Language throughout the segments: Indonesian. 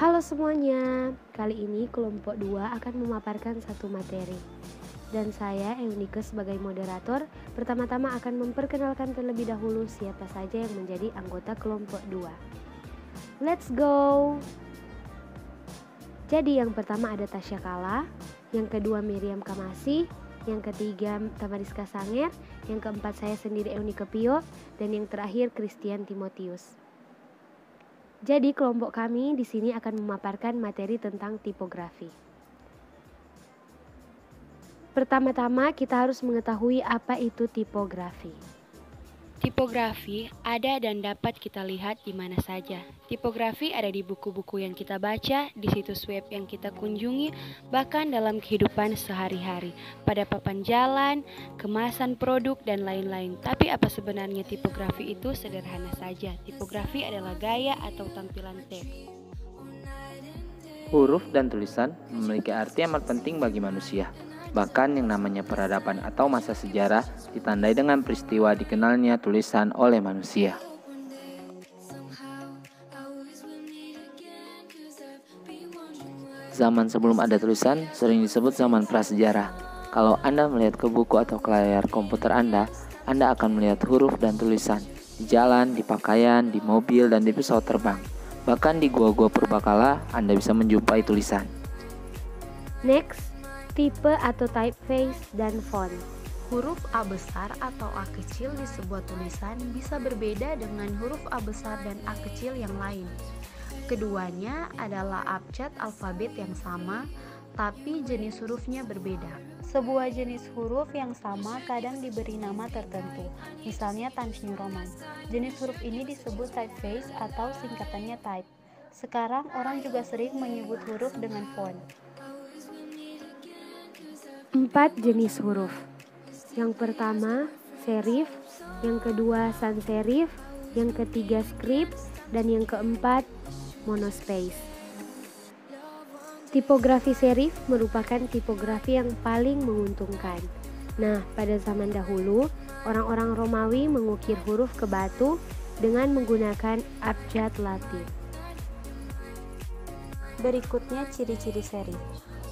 Halo semuanya, kali ini kelompok 2 akan memaparkan satu materi. Dan saya, Eunike, sebagai moderator, pertama-tama akan memperkenalkan terlebih dahulu siapa saja yang menjadi anggota kelompok 2. Let's go! Jadi yang pertama ada Tasya Kala, yang kedua Miriam Kamasi, yang ketiga Tamariska Sanger, yang keempat saya sendiri Eunike Pio, dan yang terakhir Christian Timotius. Jadi kelompok kami di sini akan memaparkan materi tentang tipografi. Pertama-tama kita harus mengetahui apa itu tipografi. Tipografi ada dan dapat kita lihat di mana saja. Tipografi ada di buku-buku yang kita baca, di situs web yang kita kunjungi, bahkan dalam kehidupan sehari-hari, pada papan jalan, kemasan produk, dan lain-lain. Tapi apa sebenarnya tipografi itu? Sederhana saja. Tipografi adalah gaya atau tampilan teks. Huruf dan tulisan memiliki arti amat penting bagi manusia. Bahkan yang namanya peradaban atau masa sejarah ditandai dengan peristiwa dikenalnya tulisan oleh manusia. Zaman sebelum ada tulisan sering disebut zaman prasejarah. Kalau Anda melihat ke buku atau ke layar komputer Anda akan melihat huruf dan tulisan di jalan, di pakaian, di mobil, dan di pesawat terbang. Bahkan di gua-gua purbakala Anda bisa menjumpai tulisan. Next, tipe atau typeface dan font. Huruf A besar atau A kecil di sebuah tulisan bisa berbeda dengan huruf A besar dan A kecil yang lain. Keduanya adalah abjad alfabet yang sama, tapi jenis hurufnya berbeda. Sebuah jenis huruf yang sama kadang diberi nama tertentu, misalnya Times New Roman. Jenis huruf ini disebut typeface atau singkatannya type. Sekarang orang juga sering menyebut huruf dengan font. 4 jenis huruf. Yang pertama, serif, yang kedua sans serif, yang ketiga script, dan yang keempat monospace. Tipografi serif merupakan tipografi yang paling menguntungkan. Nah, pada zaman dahulu, orang-orang Romawi mengukir huruf ke batu dengan menggunakan abjad Latin. Berikutnya ciri-ciri serif.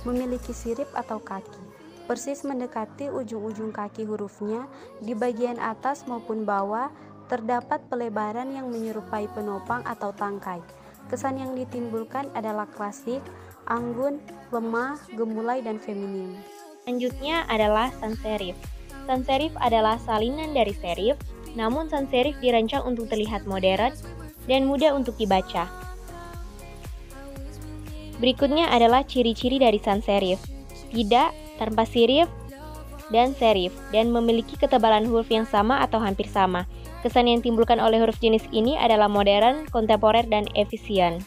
Memiliki sirip atau kaki. Persis mendekati ujung-ujung kaki hurufnya, di bagian atas maupun bawah terdapat pelebaran yang menyerupai penopang atau tangkai. Kesan yang ditimbulkan adalah klasik, anggun, lemah, gemulai, dan feminim. Selanjutnya adalah sans serif. Sans serif adalah salinan dari serif, namun sans serif dirancang untuk terlihat modern dan mudah untuk dibaca. Berikutnya adalah ciri-ciri dari sans serif. Tidak, tanpa sirip, dan serif, dan memiliki ketebalan huruf yang sama atau hampir sama. Kesan yang ditimbulkan oleh huruf jenis ini adalah modern, kontemporer, dan efisien.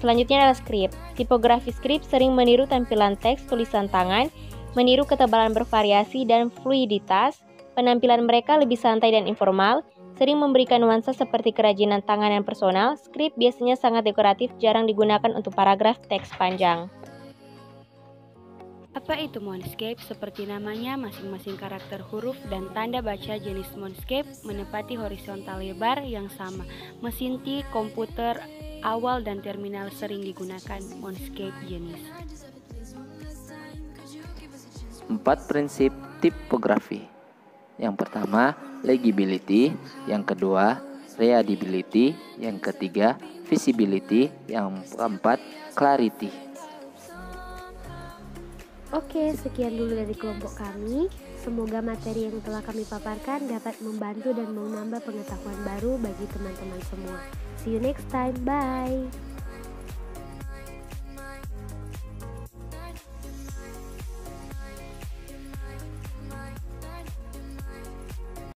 Selanjutnya adalah script. Tipografi script sering meniru tampilan teks tulisan tangan, meniru ketebalan bervariasi dan fluiditas. Penampilan mereka lebih santai dan informal, sering memberikan nuansa seperti kerajinan tangan yang personal. Script biasanya sangat dekoratif, jarang digunakan untuk paragraf teks panjang. Apa itu monoscape? Seperti namanya, masing-masing karakter huruf dan tanda baca jenis monoscape menepati horizontal lebar yang sama. Mesin T, komputer awal, dan terminal sering digunakan monoscape jenis. 4 prinsip tipografi. Yang pertama, legibility, yang kedua, readability, yang ketiga, visibility, yang keempat, clarity. Oke, sekian dulu dari kelompok kami. Semoga materi yang telah kami paparkan dapat membantu dan menambah pengetahuan baru bagi teman-teman semua. See you next time, bye!